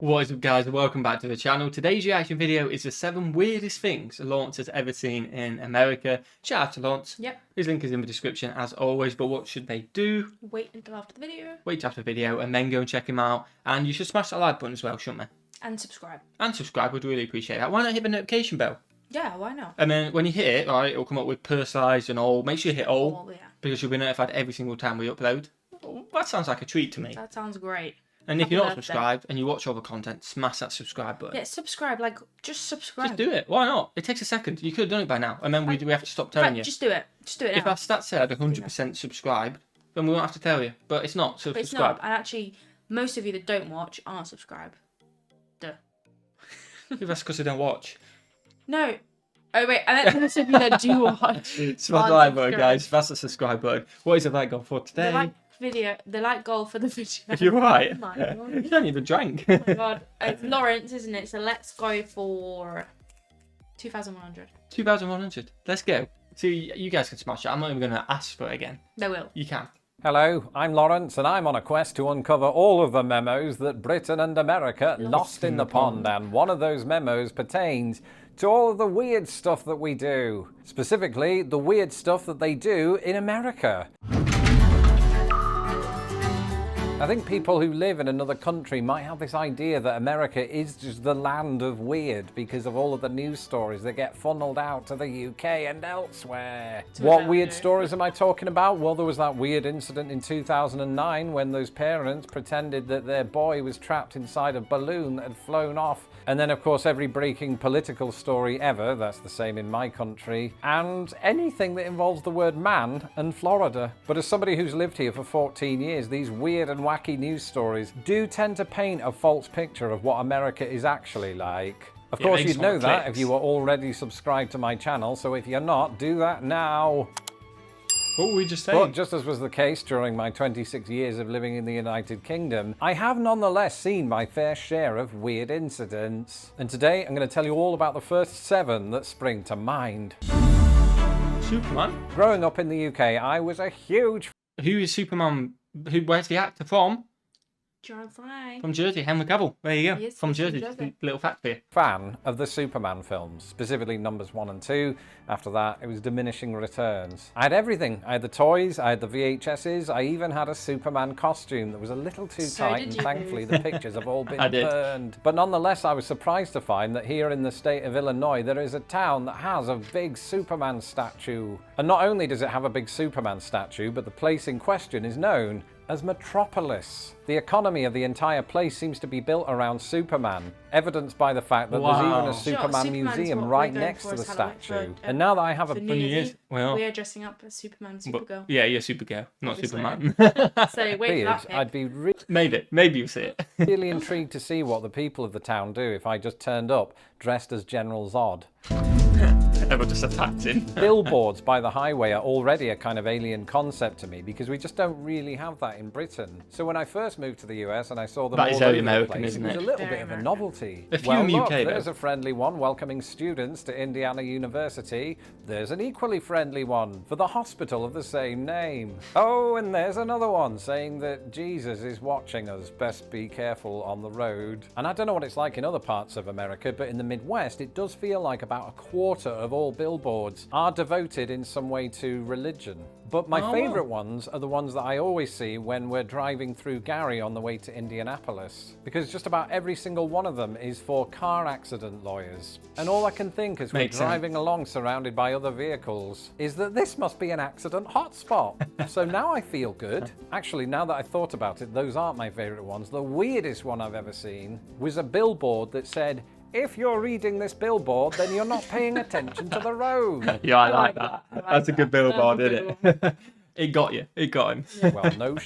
What is up, guys, and welcome back to the channel. Today's reaction video is the 7 weirdest things Lawrence has ever seen in America. Shout out to Lawrence. Yep. His link is in the description as always, but what should they do? Wait until after the video. Wait till after the video and then go and check him out. And you should smash that like button as well, shouldn't they? And subscribe. And subscribe, would really appreciate that. Why not hit the notification bell? Yeah, why not? And then when you hit it, right, it'll come up with personalised and all. Make sure you hit all, Oh, yeah. because you'll be notified every single time we upload. Oh, that sounds like a treat to me. That sounds great. And if Happy you're not birthday. subscribed and you watch all the content, smash that subscribe button. Yeah, subscribe. Like, just subscribe. Just do it. Why not? It takes a second. You could have done it by now. And then we have to stop telling you. Just do it. Just do it now. If our stats said 100% subscribed, then we won't have to tell you. But it's not, so But it's subscribe. not. And actually, most of you that don't watch aren't subscribed. Duh. That's because they don't watch. No. Oh, wait. I meant most of you that do watch. Smash the aren't like button, subscribed. guys. That's the subscribe button. What is the like goal for today? The like goal for the video. You're right. Oh my God. You don't even drink. Oh my God. It's Lawrence, isn't it? So let's go for 2,100. 2,100. Let's go. See, you guys can smash it. I'm not even going to ask for it again. They will. You can. Hello, I'm Lawrence, and I'm on a quest to uncover all of the memos that Britain and America lost in the pond, and one of those memos pertains to all of the weird stuff that we do. Specifically, the weird stuff that they do in America. I think people who live in another country might have this idea that America is just the land of weird because of all of the news stories that get funneled out to the UK and elsewhere. What weird stories am I talking about? Well, there was that weird incident in 2009 when those parents pretended that their boy was trapped inside a balloon that had flown off. And then, of course, every breaking political story ever, that's the same in my country, and anything that involves the word man and Florida. But as somebody who's lived here for 14 years, these weird and wacky news stories do tend to paint a false picture of what America is actually like. Of course, you'd know that if you were already subscribed to my channel, so if you're not, do that now. What were we just saying? But just as was the case during my 26 years of living in the United Kingdom, I have nonetheless seen my fair share of weird incidents. And today I'm going to tell you all about the first 7 that spring to mind. Superman? Growing up in the UK, I was a huge Who is Superman? Where's the actor from? John Fry. From Jersey, Henry Cavill. There you go. He is From from Jersey. Jersey. Little fact for you. fan of the Superman films, specifically numbers 1 and 2. After that, it was diminishing returns. I had everything. I had the toys, I had the VHSs, I even had a Superman costume that was a little too So tight, did and you? thankfully the pictures have all been I did. burned. But nonetheless, I was surprised to find that here in the state of Illinois, there is a town that has a big Superman statue. And not only does it have a big Superman statue, but the place in question is known as Metropolis. The economy of the entire place seems to be built around Superman, evidenced by the fact that there's even Wow. a Superman Superman's museum what right we're going next for to the as Halloween statue. for, And now that I have a for New Funny Year's is, Eve, well, we are dressing up as Superman and but, Supergirl. yeah, you're Supergirl, not Obviously. Superman. So wait for beard, that pic. I'd be Maybe you see it. really intrigued to see what the people of the town do if I just turned up dressed as General Zod. Everyone just attacked him. Billboards by the highway are already a kind of alien concept to me because we just don't really have that in Britain. So when I first moved to the US and I saw them That all is over very the American, place, isn't it was it? a little Very bit of a American. novelty. A few well, in the look, UK, there's though. a friendly one welcoming students to Indiana University. There's an equally friendly one for the hospital of the same name. Oh, and there's another one saying that Jesus is watching us. Best be careful on the road. And I don't know what it's like in other parts of America, but in the Midwest, it does feel like about a quarter of all billboards are devoted in some way to religion. But my favourite ones are the ones that I always see when we're driving through Gary on the way to Indianapolis. Because just about every single one of them is for car accident lawyers. And all I can think as we're Makes sense. driving along surrounded by other vehicles is that this must be an accident hotspot. So now I feel good. Actually, now that I thought about it, those aren't my favourite ones. The weirdest one I've ever seen was a billboard that said, "If you're reading this billboard, then you're not paying attention to the road." Yeah, I like that. I like That's a good that. billboard, That's a isn't good it? It got you. It got him. Well, no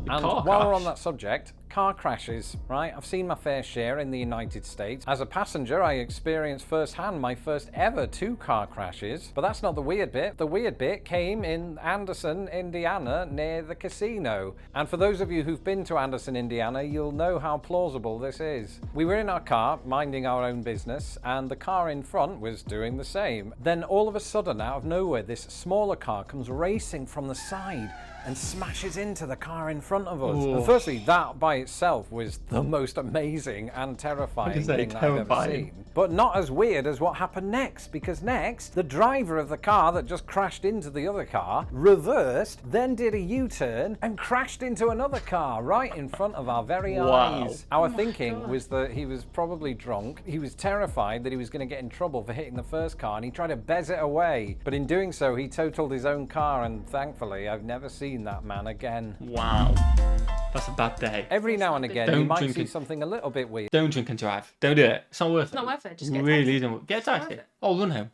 And Car while we're crash. on that subject, car crashes, right? I've seen my fair share in the United States. As a passenger, I experienced firsthand my first ever 2 car crashes. But that's not the weird bit. The weird bit came in Anderson, Indiana, near the casino. And for those of you who've been to Anderson, Indiana, you'll know how plausible this is. We were in our car, minding our own business, and the car in front was doing the same. Then all of a sudden, out of nowhere, this smaller car comes racing from the side and smashes into the car in front of us. Ooh. And firstly, that by itself was the most amazing and terrifying say thing that I've ever terrifying. seen. But not as weird as what happened next, because next, the driver of the car that just crashed into the other car reversed, then did a U-turn and crashed into another car right in front of our very Wow. eyes. Our thinking was that he was probably drunk. He was terrified that he was going to get in trouble for hitting the first car, and he tried to bez it away. But in doing so, he totaled his own car, and thankfully, I've never seen that man again. Wow. That's a bad day. Every now and again, you Don't might drink see it. something a little bit weird. Don't drink and drive. Don't do it. It's not worth it. It's not worth it. Just get a really taxi. isn't. Get a taxi. worth it. Oh, run home.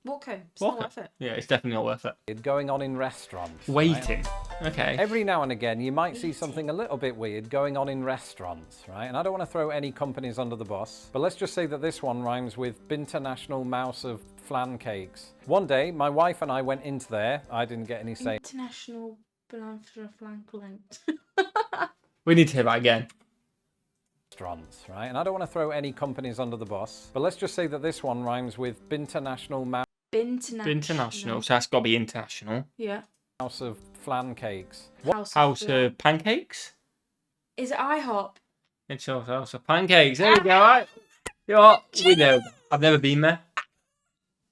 Walk home. It's Walk not worth it. Yeah, it's definitely not worth it. Going on in restaurants. right? Waiting. Okay. Every now and again, you might see something a little bit weird going on in restaurants, right? And I don't want to throw any companies under the bus, but let's just say that this one rhymes with International Mouse of Flan Cakes. One day, my wife and I went into there. I didn't get any say. International Blanfra Flank Length. We need to hear that again. Restaurants, right? And I don't want to throw any companies under the bus, but let's just say that this one rhymes with International Mouse International. So that's got to be international. Yeah. of Flan Cakes. House of pancakes? Is it IHOP? It's a house of pancakes. There we go, right? You know what? We know. I've never been there.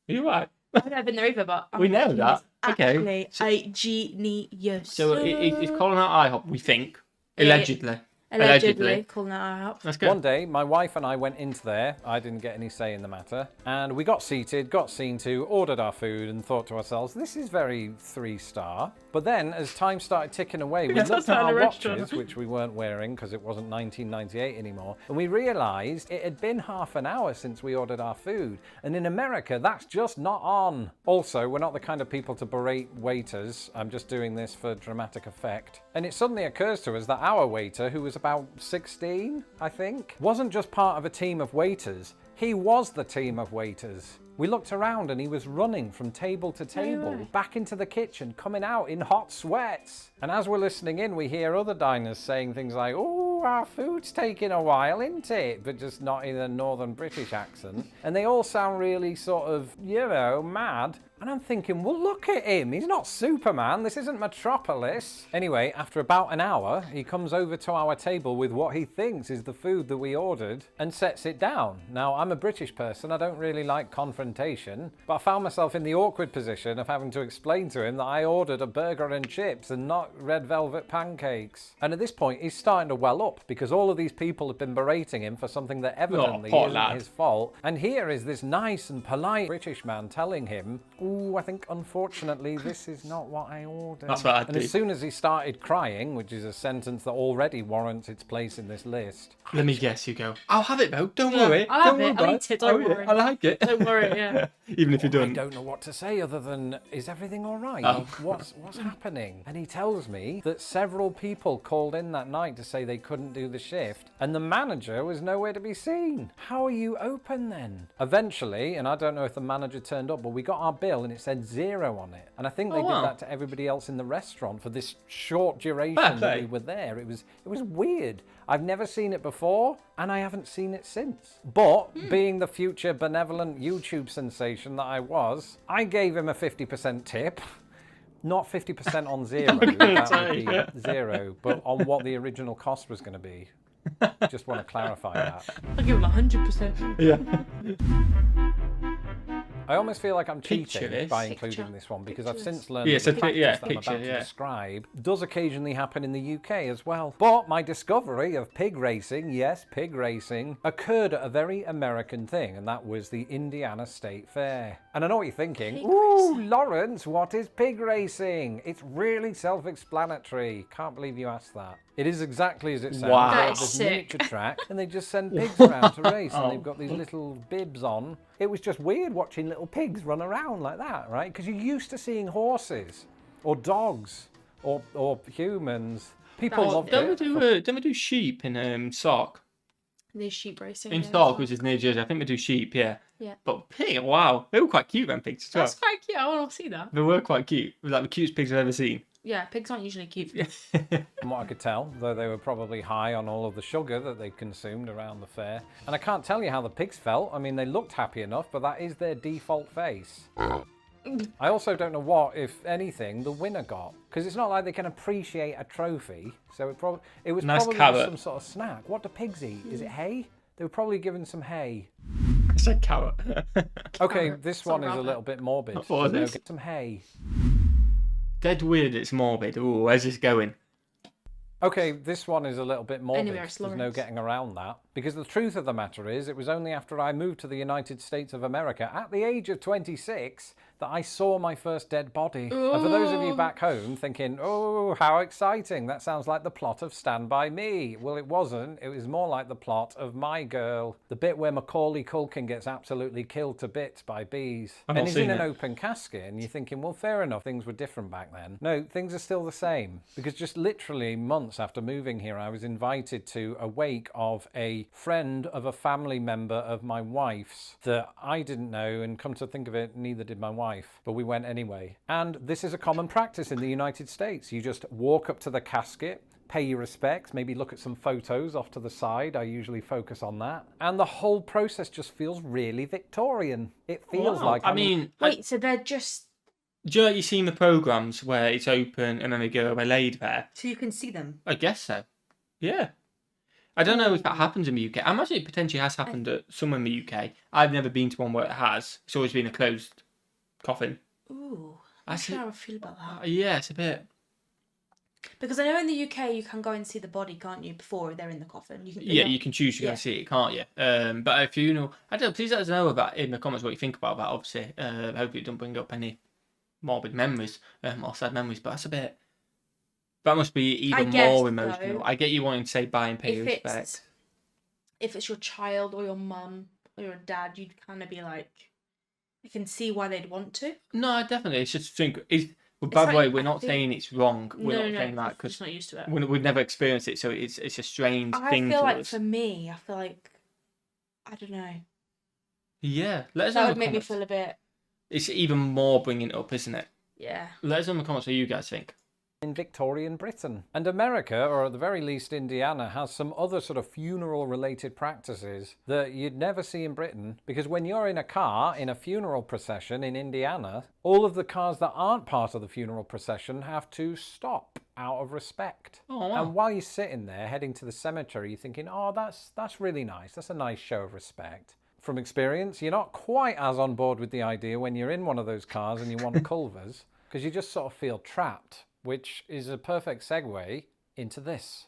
You're right. I've never been there either, but We know that. Okay. Actually, a genius. So it's calling out IHOP, we think. Yeah. Allegedly. Allegedly calling that IHOP. That's good. One day, my wife and I went into there. I didn't get any say in the matter. And we got seated, got seen to, ordered our food, and thought to ourselves, this is very 3-star. But then, as time started ticking away, we Yes, looked that's at not our a restaurant. watches, which we weren't wearing because it wasn't 1998 anymore, and we realised it had been half an hour since we ordered our food. And in America, that's just not on. Also, we're not the kind of people to berate waiters. I'm just doing this for dramatic effect. And it suddenly occurs to us that our waiter, who was about 16, I think, wasn't just part of a team of waiters. He was the team of waiters. We looked around and he was running from table to table, back into the kitchen, coming out in hot sweats. And as we're listening in, we hear other diners saying things like, oh, our food's taking a while, isn't it? But just not in a northern British accent. And they all sound really sort of, you know, mad. And I'm thinking, well, look at him. He's not Superman. This isn't Metropolis. Anyway, after about an hour, he comes over to our table with what he thinks is the food that we ordered and sets it down. Now, I'm a British person. I don't really like confrontation, but I found myself in the awkward position of having to explain to him that I ordered a burger and chips and not red velvet pancakes. And at this point, he's starting to well up because all of these people have been berating him for something that evidently poor isn't lad. his fault. And here is this nice and polite British man telling him, ooh, I think unfortunately this is not what I ordered. That's what I'd And do. as soon as he started crying, which is a sentence that already warrants its place in this list, Let me guess, you go, I'll have it though, don't Yeah, worry. I'll don't have it, worry I'll about eat it, don't yeah, worry. I like it. Don't worry, yeah. Even if you I don't. don't know what to say other than, is everything all right? Oh. What's happening? And he tells me that several people called in that night to say they couldn't do the shift, and the manager was nowhere to be seen. How are you open then? Eventually, and I don't know if the manager turned up, but we got our bill and it said 0 on it. And I think they wow. did that to everybody else in the restaurant for this short duration Fair that play. we were there. It was weird. I've never seen it before, and I haven't seen it since. But, being the future benevolent YouTube sensation that I was, I gave him a 50% tip. Not 50% on 0, that would be yeah. 0, but on what the original cost was going to be. Just want to clarify that. I'll give him 100%. Yeah. I almost feel like I'm Picture cheating this. by Picture. including this one because I've Picture since learned Yeah, that so the practice yeah, that I'm picture, about to yeah. describe does occasionally happen in the UK as well. But my discovery of pig racing, yes, pig racing, occurred at a very American thing, and that was the Indiana State Fair. And I know what you're thinking. Pig Ooh, racing. Lawrence, what is pig racing? It's really self-explanatory. Can't believe you asked that. It is exactly as it sounds. Wow. They That have is this sick. miniature track, and they just send pigs around to race, and Oh. they've got these little bibs on. It was just weird watching little pigs run around like that, right? Because you're used to seeing horses, or dogs, or humans. People That was- loved Don't it. we do sheep in Sark? There's sheep racing. In there as Sark, well. which is near Jersey, I think we do sheep, yeah. Yeah. But pig, wow. They were quite cute, them pigs as well. That's quite cute. I want to see that. They were quite cute. Like the cutest pigs I've ever seen. Yeah, pigs aren't usually cute. From what I could tell, though they were probably high on all of the sugar that they consumed around the fair. And I can't tell you how the pigs felt. I mean, they looked happy enough, but that is their default face. I also don't know what, if anything, the winner got. Because it's not like they can appreciate a trophy. So it was Nice probably carrot. some sort of snack. What do pigs eat? Is it hay? They were probably given some hay. It's a carrot. Okay, this It's one not is a rabbit. little bit morbid. What was No, this? get some hay. Dead weird, it's morbid. Ooh, where's this going? Okay, this one is a little bit morbid. Anywhere, it's There's no Lawrence. getting around that. Because the truth of the matter is, it was only after I moved to the United States of America at the age of 26 that I saw my first dead body. And for those of you back home thinking, oh, how exciting, that sounds like the plot of Stand By Me. Well, it wasn't. It was more like the plot of My Girl. The bit where Macaulay Culkin gets absolutely killed to bits by bees. I've And not he's seen in an it. open casket, and you're thinking, well, fair enough, things were different back then. No, things are still the same. Because just literally months after moving here, I was invited to a wake of a friend of a family member of my wife's that I didn't know, and come to think of it, neither did my wife. But we went anyway. And this is a common practice in the United States. You just walk up to the casket, pay your respects, maybe look at some photos off to the side. I usually focus on that. And the whole process just feels really Victorian. It feels Wow. like I mean, Wait, so they're just... do you know you seen the programmes where it's open and then they go away laid there? So you can see them. I guess so. Yeah. I don't know if that happens in the UK. I imagine it potentially has happened at somewhere in the UK. I've never been to one where it has. It's always been a closed coffin. Ooh, I I'm see- sure how I feel about that. Yeah, it's a bit. Because I know in the UK you can go and see the body, can't you, before they're in the coffin? You can, Yeah, you can choose to go Yeah. and see it, can't you? But a funeral, I don't know, please let us know about in the comments what you think about that, obviously. Hopefully it doesn't bring up any morbid memories or sad memories, but that's a bit. That must be even guess, more emotional. though, I get you wanting to say bye and pay your If respect. it's your child or your mum or your dad, you'd kind of be like, I can see why they'd want to. No, definitely. It's just think. But It's by the like- way, we're I not think- saying it's wrong. We're no, not no, saying that I'm because just not used to it. we've never experienced it, so it's a strange I thing feel to like us. for me, I feel like, I don't know. Yeah, let us know That in would the make me comments. feel a bit, It's even more bringing it up, isn't it? yeah. Let us know in the comments what you guys think. in Victorian Britain. And America, or at the very least Indiana, has some other sort of funeral related practices that you'd never see in Britain, because when you're in a car in a funeral procession in Indiana, all of the cars that aren't part of the funeral procession have to stop out of respect. Oh, wow. And while you're sitting there heading to the cemetery, you're thinking, oh, that's really nice. That's a nice show of respect. From experience, you're not quite as on board with the idea when you're in one of those cars and you want Culvers, because you just sort of feel trapped, which is a perfect segue into this.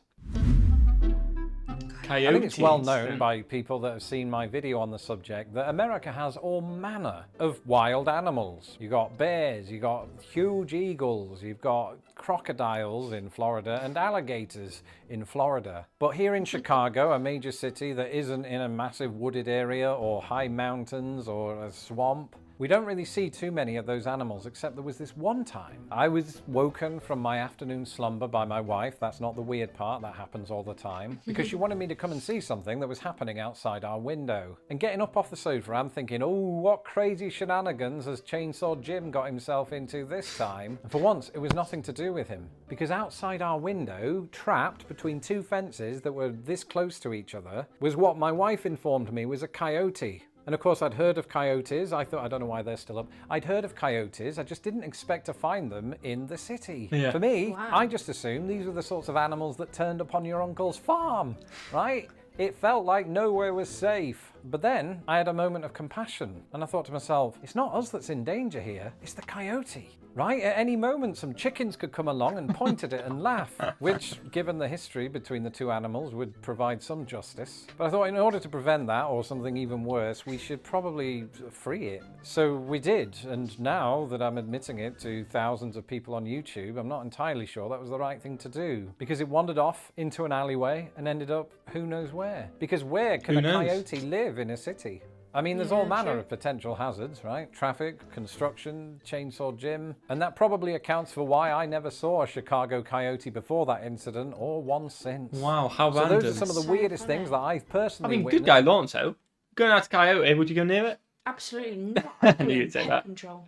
Coyote I think it's well known incident. by people that have seen my video on the subject that America has all manner of wild animals. You've got bears, you've got huge eagles, you've got crocodiles in Florida and alligators in Florida. But here in Chicago, a major city that isn't in a massive wooded area or high mountains or a swamp, we don't really see too many of those animals, except there was this one time. I was woken from my afternoon slumber by my wife. That's not the weird part, that happens all the time. Because she wanted me to come and see something that was happening outside our window. And getting up off the sofa, I'm thinking, oh, what crazy shenanigans has Chainsaw Jim got himself into this time? And for once, it was nothing to do with him. Because outside our window, trapped between two fences that were this close to each other, was what my wife informed me was a coyote. And of course, I'd heard of coyotes. I don't know why they're still up. I'd heard of coyotes. I just didn't expect to find them in the city. Yeah. For me, Wow. I just assumed these were the sorts of animals that turned up on your uncle's farm, right? It felt like nowhere was safe. But then I had a moment of compassion and I thought to myself, it's not us that's in danger here, it's the coyote. Right? At any moment, some chickens could come along and point at it and laugh, which, given the history between the two animals, would provide some justice. But I thought in order to prevent that, or something even worse, we should probably free it. So we did, and now that I'm admitting it to thousands of people on YouTube, I'm not entirely sure that was the right thing to do. Because it wandered off into an alleyway and ended up who knows where. Because where can Who a knows? coyote live in a city? I mean, there's Yeah, all manner true. of potential hazards, right? Traffic, construction, Chainsaw Jim. And that probably accounts for why I never saw a Chicago coyote before that incident, or one since. Wow, how So random. those are some of the So weirdest funny. things that I've I personally mean, witnessed. good guy, Lawrence, though. Going out to Coyote, would you go near it? Absolutely not. I knew you'd say Pet that. control.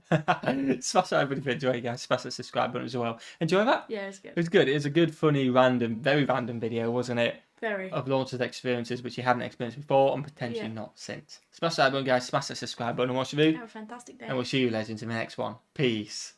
Smash that everybody for enjoying, guys. Smash that subscribe button as well. Enjoy that? Yeah, it's It good. was good. It was a good, funny, random, very random video, wasn't it? Very. Of launches experiences which you haven't experienced before and potentially not since. Smash that button, guys. Smash that subscribe button and watch the video. Have a fantastic day. And we'll see you, legends, in the next one. Peace.